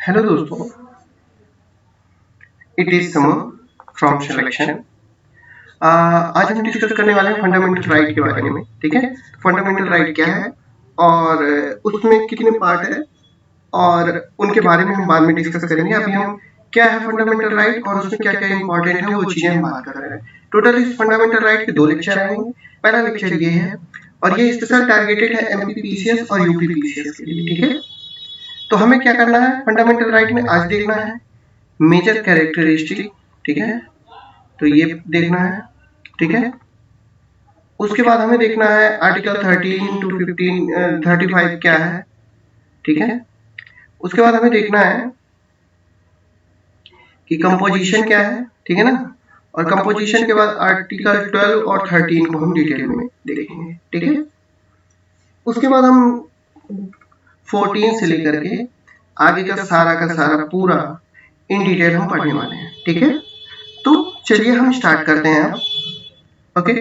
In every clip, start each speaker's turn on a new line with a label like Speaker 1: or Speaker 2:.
Speaker 1: Hello दोस्तों, it is summer from selection. आज हम डिस्कस करने वाले हैं फंडामेंटल राइट के बारे में। ठीक है, फंडामेंटल राइट क्या है और उसमें कितने पार्ट है और उनके बारे में हम बाद में डिस्कस करेंगे। अभी हम क्या है फंडामेंटल राइट और उसमें क्या क्या इंपॉर्टेंट है वो चीजें हम बात कर रहे हैं। टोटल इस फंडामेंटल राइट के 2 लेक्चर आएंगे। पहला लेक्चर ये है और ये स्पेशल टारगेटेड है एमपीपीसीएस और यूपीपीसीएस के लिए। ठीक है, तो हमें क्या करना है फंडामेंटल राइट में आज देखना है मेजर कैरेक्टरिस्टिक। ठीक है, तो ये देखना है। ठीक है, उसके बाद हमें देखना है आर्टिकल 13 टू 15 35 क्या है। ठीक है, उसके बाद हमें देखना है कि कंपोजिशन क्या है। ठीक है ना, और कंपोजिशन के बाद आर्टिकल 12 और 13 को हम डिटेल में देखेंगे। ठीक है, उसके बाद हम 14 से लेकर के आगे का सारा पूरा इन डिटेल हम पढ़ने वाले हैं। ठीक है, तो चलिए हम स्टार्ट करते हैं अब। ओके,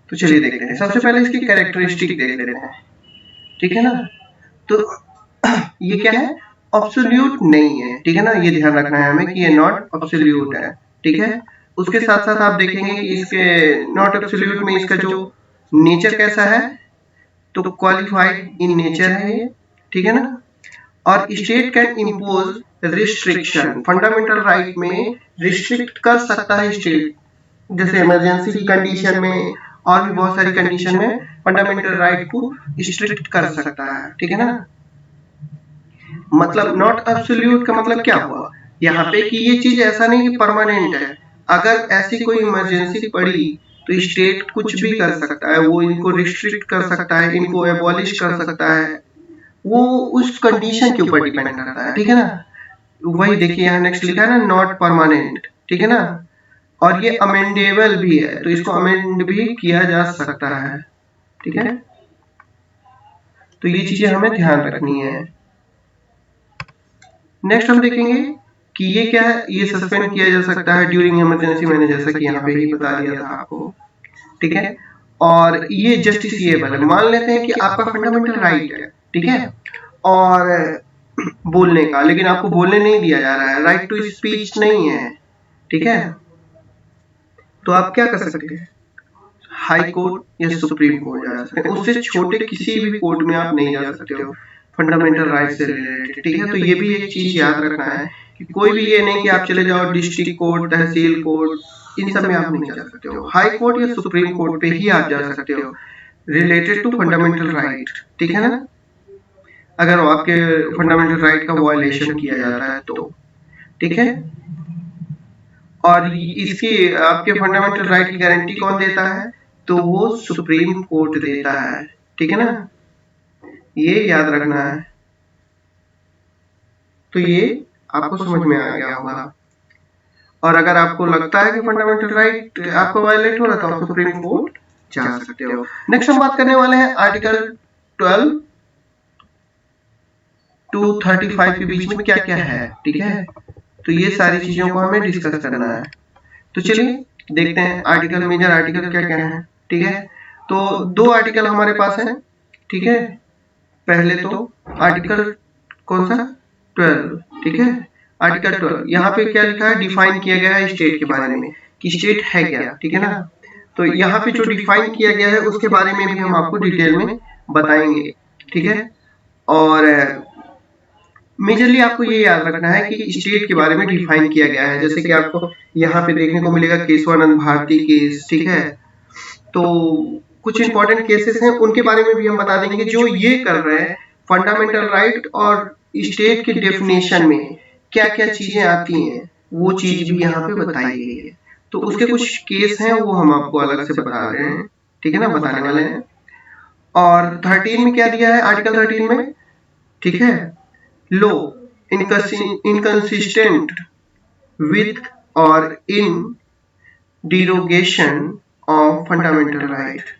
Speaker 1: तो चलिए देखते हैं। सबसे पहले इसकी कैरेक्टरिस्टिक देख लेते हैं। ठीक है ना, तो ये क्या है, ऑब्सोल्यूट नहीं है। ठीक है ना, ये ध्यान रखना है हमें कि ये नॉट ऑब्सोल्यूट है। ठीक है, उसके साथ साथ आप देखेंगे कि इसके नॉट ऑब्सोल्यूट में इसका जो नेचर कैसा है, तो क्वालिफाइड इन नेचर है ये। ठीक है ना, और state can impose restriction. Fundamental right में रिस्ट्रिक्ट कर सकता है स्टेट, जैसे इमरजेंसी की कंडीशन में और भी बहुत सारी कंडीशन में फंडामेंटल राइट को रिस्ट्रिक्ट कर सकता है। ठीक है ना, मतलब नॉट एब्सोल्यूट का मतलब क्या हुआ यहाँ पे कि ये चीज ऐसा नहीं कि परमानेंट है। अगर ऐसी कोई इमरजेंसी पड़ी तो स्टेट कुछ भी कर सकता है, वो इनको रिस्ट्रिक्ट कर सकता है, इनको एबॉलिश कर सकता है। वो उस कंडीशन के ऊपर डिपेंड करता है। ठीक है ना, वही देखिए यहाँ नेक्स्ट लिखा है ना, नॉट परमानेंट। ठीक है ना, और ये अमेंडेबल भी है, तो इसको अमेंड भी किया जा सकता है। ठीक है, तो ये चीजें हमें ध्यान रखनी है। नेक्स्ट हम देखेंगे कि ये क्या है, ये सस्पेंड किया जा सकता है ड्यूरिंग इमरजेंसी, मैंने जैसा कि यहाँ पे ही बता दिया था आपको। ठीक है, और ये जस्टिसिएबल है। मान लेते हैं कि आपका फंडामेंटल राइट है, ठीक है, और बोलने का, लेकिन आपको बोलने नहीं दिया जा रहा है, राइट टू स्पीच नहीं है। ठीक है, तो आप क्या कर सकते हैं, हाई कोर्ट या सुप्रीम कोर्ट जा सकते हैं। उससे छोटे किसी भी कोर्ट में आप नहीं जा सकते हो फंडामेंटल राइट से रिलेटेड। ठीक है, तो ये भी एक चीज याद रखना है कि कोई भी ये नहीं कि आप चले जाओ डिस्ट्रिक्ट कोर्ट, तहसील कोर्ट, इन सब में आप नहीं जा सकते हो। हाई कोर्ट या सुप्रीम कोर्ट पे ही आप जा सकते हो रिलेटेड टू फंडामेंटल राइट। ठीक है ना, अगर आपके फंडामेंटल राइट का वायलेशन किया जाता है तो। ठीक है, और इसकी आपके फंडामेंटल राइट की गारंटी कौन देता है, तो वो सुप्रीम कोर्ट देता है। ठीक है ना, ये याद रखना है। तो ये आपको समझ में आ गया होगा। और अगर आपको लगता है कि फंडामेंटल राइट आपको वायलेट हो रहा है तो आप सुप्रीम कोर्ट जा सकते हो। नेक्स्ट हम बात करने वाले हैं आर्टिकल 12 टू 35 के बीच में क्या क्या है। ठीक है, तो ये सारी चीजों को हमें डिस्कस करना है। तो चलिए देखते हैं आर्टिकल, मेजर आर्टिकल क्या क्या है। ठीक है, तो 2 आर्टिकल हमारे पास हैं। ठीक है, पहले तो आर्टिकल कौन सा, 12। ठीक है, आर्टिकल 12 यहाँ पे क्या लिखा है, डिफाइन किया गया है स्टेट के बारे में कि स्टेट है क्या। ठीक है ना, तो यहाँ पे जो डिफाइन किया गया है उसके बारे में भी हम आपको डिटेल में बताएंगे। ठीक है, और मेजरली आपको ये याद रखना है कि स्टेट के बारे में डिफाइन किया गया है। जैसे कि आपको यहाँ पे देखने को मिलेगा केशवानंद भारती केस। ठीक है, तो कुछ इंपॉर्टेंट केसेस हैं, उनके बारे में भी हम बता देंगे जो ये कर रहे हैं फंडामेंटल राइट और स्टेट के डेफिनेशन में क्या क्या चीजें आती हैं, वो चीज भी यहाँ पे बताई गई है। तो उसके कुछ केस हैं वो हम आपको अलग से बता रहे हैं। ठीक है ना, बताने वाले हैं। और 13 में क्या दिया है, आर्टिकल 13 में, ठीक है, लो inconsistent with or in derogation of fundamental right,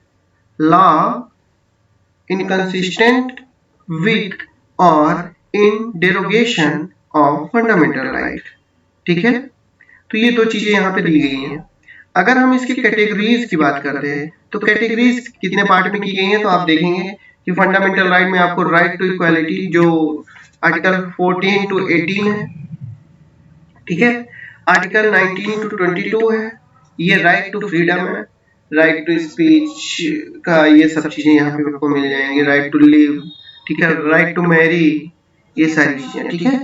Speaker 1: law inconsistent with or in derogation of fundamental right। ठीक है, तो ये 2 चीजें यहाँ पे दी गई हैं। अगर हम इसकी कैटेगरीज की बात करते हैं तो कैटेगरीज कितने पार्ट में की गई हैं, तो आप देखेंगे कि फंडामेंटल राइट में आपको राइट टू इक्वालिटी जो आर्टिकल 14 टू 18 है, ठीक है। आर्टिकल 19 टू 22 है, ये राइट टू फ्रीडम है, राइट टू स्पीच का ये सब चीजें यहाँ पे आपको मिल जाएंगी, राइट टू लिव, ठीक है, राइट टू मैरी, ये सारी चीजें, ठीक है।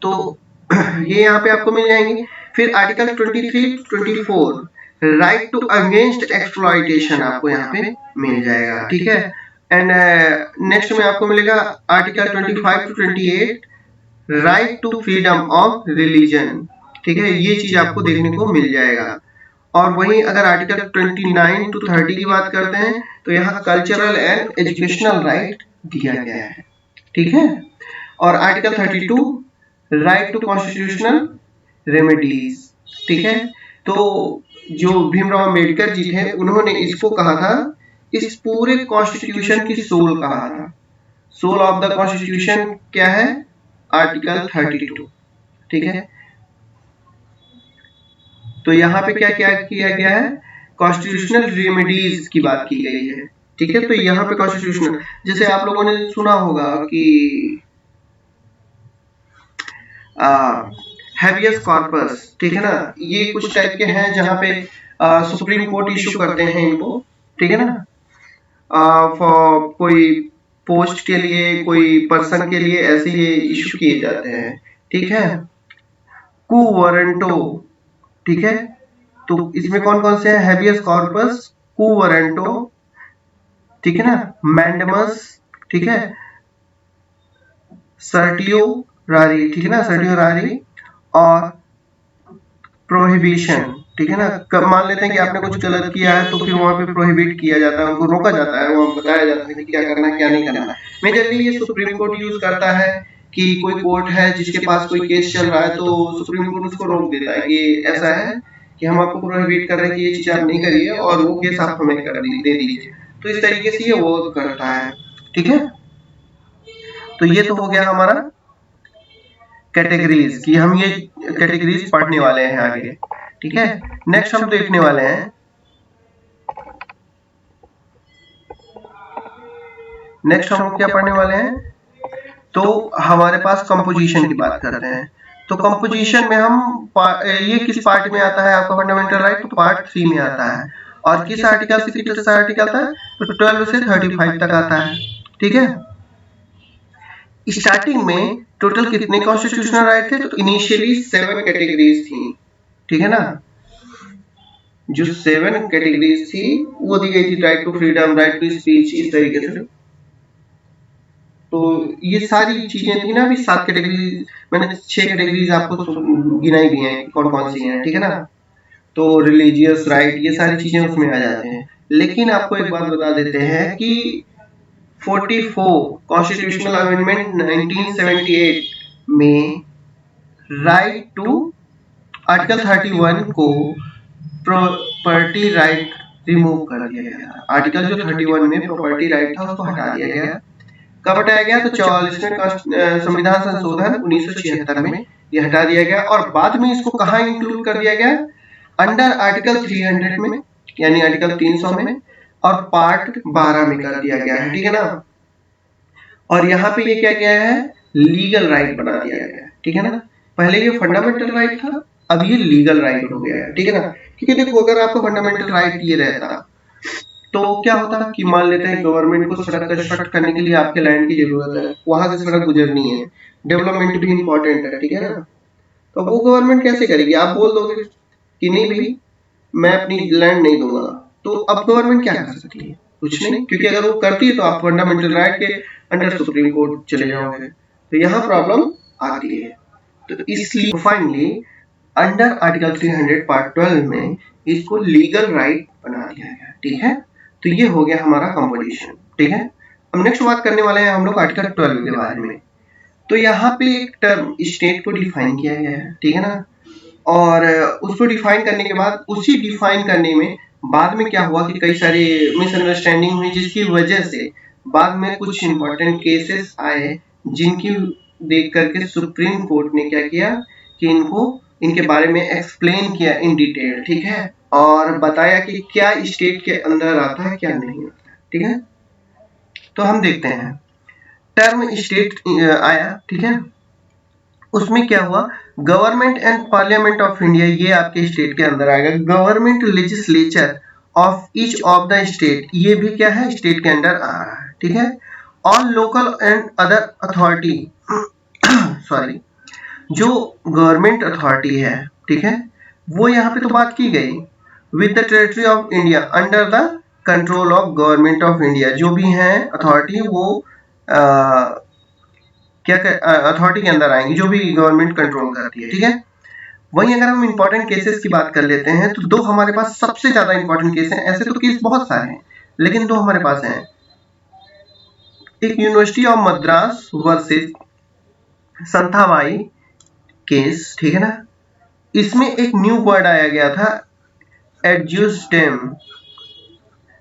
Speaker 1: तो ये यहाँ पे आपको मिल जाएंगी। फिर article 23 24 right to against exploitation आपको यहाँ पे मिल जाएगा, ठीक है। एंड नेक्स्ट में आपको मिलेगा article 25 to 28 right to freedom of religion, ठीक है, ये चीज आपको देखने को मिल जाएगा। और वहीं अगर आर्टिकल 29 टू 30 की बात करते हैं तो यहाँ कल्चरल एंड एजुकेशनल राइट दिया गया है, ठीक है। और article 32 right to constitutional remedies, ठीक है। तो जो भीमराव अम्बेडकर जी थे उन्होंने इसको कहा था, इस पूरे कॉन्स्टिट्यूशन की सोल कहा था। सोल ऑफ द कॉन्स्टिट्यूशन क्या है? आर्टिकल 32, ठीक है। तो यहाँ पे क्या क्या किया गया है? कॉन्स्टिट्यूशनल रेमेडीज की बात की गई है, ठीक है। तो यहाँ पे कॉन्स्टिट्यूशनल, जैसे आप लोगों ने सुना होगा कि हैबियस कॉर्पस, ठीक है ना, ये कुछ टाइप के हैं जहाँ पे सुप्रीम कोर्ट इशू करते हैं इनको, ठीक है ना, फॉर कोई पोस्ट के लिए, कोई पर्सन के लिए ऐसे ये इशू किए जाते हैं, ठीक है। कू वारंटो, ठीक है। तो इसमें कौन कौन से हैं? हैबियस कॉर्पस, कू वारंटो, ठीक है ना, मैंडमस, ठीक है, सर्टियो रारी, ठीक है ना, सर्टियो रारी, और प्रोहिबिशन, ठीक है ना। मान लेते हैं कि आपने कुछ गलत किया है तो फिर वहां पे प्रोहिबिट किया जाता है, उनको रोका जाता है, वहां बताया जाता है कि क्या करना है क्या नहीं करना है। मेजरली ये सुप्रीम कोर्ट यूज करता है कि कोई कोर्ट है जिसके पास कोई केस चल रहा है तो सुप्रीम कोर्ट उसको रोक देता है कि ऐसा है कि हम आपको प्रोहिबिट कर रहे हैं कि ये चीज आप नहीं करिए और वो केस आप हमें कर दे दीजिए। तो इस तरीके से ये वर्क करता है, ठीक है। तो ये तो हो गया हमारा कैटेगरीज की, हम ये कैटेगरीज पढ़ने वाले हैं आगे, ठीक है। नेक्स्ट हम देखने वाले हैं नेक्स्ट हम क्या पढ़ने वाले हैं, तो हमारे पास कंपोजिशन की बात करते हैं। तो कंपोजिशन में हम ये किस पार्ट में आता है आपका फंडामेंटल राइट? तो पार्ट 3 में आता है। और किस आर्टिकल से किस आर्टिकल आता है? तो 12 से 35 तक आता है, ठीक है। स्टार्टिंग में टोटल कितने कॉन्स्टिट्यूशनल राइट थे? तो इनिशियली 7 कैटेगरीज थी, ठीक है ना। जो 7 कैटेगरीज थी वो दी गई थी, right to freedom, right to speech, इस तरीके से। तो ये सारी चीजें थी ना, अभी 7 कैटेगरी, मैंने 6 कैटेगरीज आपको गिनाई भी हैं कौन कौन सी हैं, ठीक है ना। तो रिलीजियस राइट, ये सारी चीजें उसमें आ जाते हैं। लेकिन आपको एक बात बता देते हैं कि 44 कॉन्स्टिट्यूशनल अमेंडमेंट 1978 में राइट टू आर्टिकल 31 को प्रॉपर्टी राइट रिमूव कर दिया गया। आर्टिकल जो 31 में प्रॉपर्टी राइट था उसको हटा दिया गया। कब हटाया गया? तो 44वें संविधान संशोधन 1976 में ये हटा दिया गया। और बाद में इसको कहाँ इंक्लूड कर दिया गया? अंडर आर्टिकल 300 में, यानी आर्टिकल 300 में, और पार्ट 12 में कर दिया गया है, ठीक है ना। और यहाँ पे ये क्या क्या है? लीगल राइट बना दिया गया है, ठीक है ना। पहले ये फंडामेंटल राइट था, अब ये लीगल राइट हो गया है, ठीक है ना। क्योंकि देखो अगर आपको फंडामेंटल राइट ये रहता तो क्या होता कि मान लेते हैं गवर्नमेंट को सड़क कंस्ट्रक्ट करने के लिए आपके लैंड की जरूरत है, वहां से सड़क गुजरनी है, डेवलपमेंट भी इंपॉर्टेंट है, ठीक है ना। तो वो गवर्नमेंट कैसे करेगी? आप बोल दोगे कि नहीं भाई मैं अपनी लैंड नहीं दूंगा, तो अब गवर्नमेंट क्या कर सकती है? कुछ नहीं, क्योंकि अगर वो करती है तो आप फंडामेंटल राइट के अंडर सुप्रीम कोर्ट चले जाओगे, तो यहाँ प्रॉब्लम आती है। तो इसलिए फाइनली अंडर आर्टिकल 300 पार्ट 12 में इसको लीगल राइट बना दिया गया, ठीक है। तो ये हो गया हमारा कंपोजिशन, ठीक है। अब नेक्स्ट बात करने वाले हैं हम लोग आर्टिकल 12 के बारे में। तो यहाँ पे एक टर्म स्टेट को डिफाइन किया गया है, ठीक है ना। और उसको डिफाइन करने के बाद उसी डिफाइन करने में बाद में क्या हुआ कि कई सारे मिसअंडरस्टैंडिंग हुई, जिसकी वजह से बाद में कुछ इंपॉर्टेंट केसेस आए जिनकी देख करके सुप्रीम कोर्ट ने क्या किया कि इनको इनके बारे में एक्सप्लेन किया इन डिटेल, ठीक है, और बताया कि क्या स्टेट के अंदर आता है क्या नहीं आता है, ठीक है। तो हम देखते हैं टर्म स्टेट आया, ठीक है, उसमें क्या हुआ, government and parliament of India, ये आपके स्टेट के अंदर आएगा। Government legislature of each of the state, ये भी क्या है, स्टेट के अंडर आ रहा है, ठीक है। All local and other authority sorry, जो गवर्नमेंट अथॉरिटी है, ठीक है, वो यहाँ पे तो बात की गई, with the territory of India under the control of government of India, जो भी है अथॉरिटी वो क्या अथॉरिटी के अंदर आएंगी, जो भी गवर्नमेंट कंट्रोल करती है, ठीक है। वहीं अगर हम इंपॉर्टेंट केसेस की बात कर लेते हैं तो दो हमारे पास सबसे ज्यादा इंपॉर्टेंट केस हैं, ऐसे तो केस बहुत सारे हैं लेकिन दो हमारे पास हैं। एक university of Madras versus Santhabai case, ठीक है ना, इसमें एक न्यू वर्ड आया गया था, एडज्यूस्टेम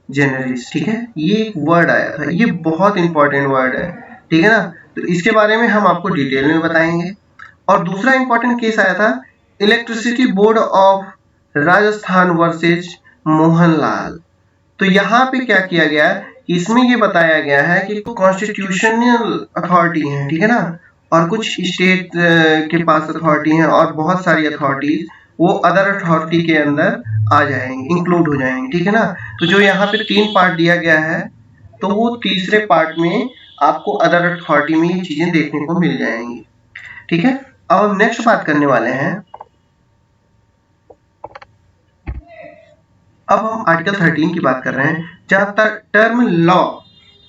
Speaker 1: जेनरिस, ठीक है, ये एक वर्ड आया था, ये बहुत इंपॉर्टेंट वर्ड है, ठीक है ना, तो इसके बारे में हम आपको डिटेल में बताएंगे। और दूसरा इंपॉर्टेंट केस आया था electricity board of Rajasthan versus Mohanlal. तो यहाँ पे क्या किया गया, इसमें ये बताया गया है कि कॉन्स्टिट्यूशनल अथॉरिटी है, ठीक है ना, और कुछ स्टेट के पास अथॉरिटी है और बहुत सारी अथॉरिटीज वो अदर अथॉरिटी के अंदर आ जाएंगे, इंक्लूड हो जाएंगे, ठीक है ना। तो जो यहाँ पे 3 पार्ट दिया गया है तो वो तीसरे पार्ट में आपको अदर अथॉरिटी में ये चीजें देखने को मिल जाएंगी, ठीक है। अब हम नेक्स्ट बात करने वाले हैं, अब हम आर्टिकल 13 की बात कर रहे हैं जहां तक टर्म लॉ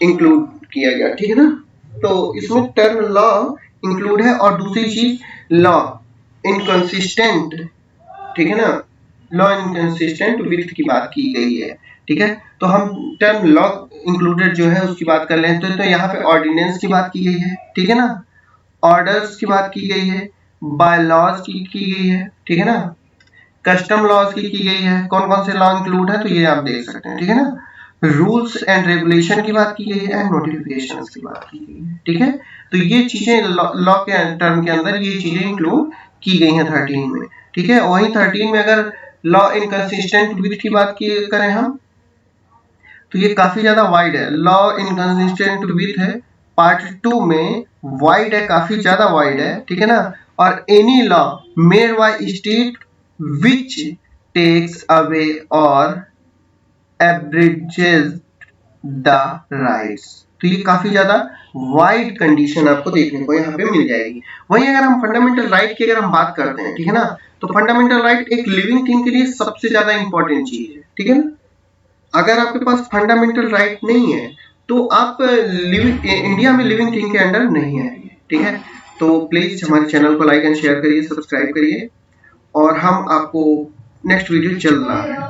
Speaker 1: इंक्लूड किया गया, ठीक है ना। तो इसमें टर्म लॉ इंक्लूड है और दूसरी चीज लॉ इनकंसिस्टेंट, ठीक है ना, लॉ इनकंसिस्टेंट विथ की बात की गई है, ठीक है। तो हम टर्म लॉ इंक्लूडेड जो है उसकी बात कर लें तो यहाँ पे ऑर्डिनेंस की बात की गई है, ठीक है ना, ऑर्डर्स की बात की गई है, बाय लॉज की गई है, ठीक है ना, कस्टम लॉज की गई है, कौन कौन से लॉ इंक्लूड है तो ये आप देख सकते हैं, ठीक है ना, रूल्स एंड रेगुलेशन की बात की गई है एंड नोटिफिकेशंस की बात की गई है, ठीक है। तो ये चीजें लॉ के टर्म के अंदर ये चीजें इंक्लूड की गई हैं 13 में, ठीक है। वहीं 13 में अगर लॉ इनकंसिस्टेंट विथ की बात की करें हम तो ये काफी ज्यादा वाइड है, लॉ इनकंसिस्टेंट विथ है, पार्ट 2 में वाइड है, काफी ज्यादा वाइड है, ठीक है ना। और any law made by state which takes away or abridges the rights, तो ये काफी ज्यादा वाइड कंडीशन आपको देखने को यहाँ पे मिल जाएगी। वहीं अगर हम फंडामेंटल राइट की अगर हम बात करते हैं, ठीक है ना, तो फंडामेंटल राइट एक लिविंग थिंग के लिए सबसे ज्यादा इंपॉर्टेंट चीज है, ठीक है ना। अगर आपके पास फंडामेंटल राइट नहीं है तो आप इंडिया में लिविंग थिंग के अंडर नहीं आएंगे, ठीक है। तो प्लीज हमारे चैनल को लाइक एंड शेयर करिए, सब्सक्राइब करिए और हम आपको नेक्स्ट वीडियो चल रहा है।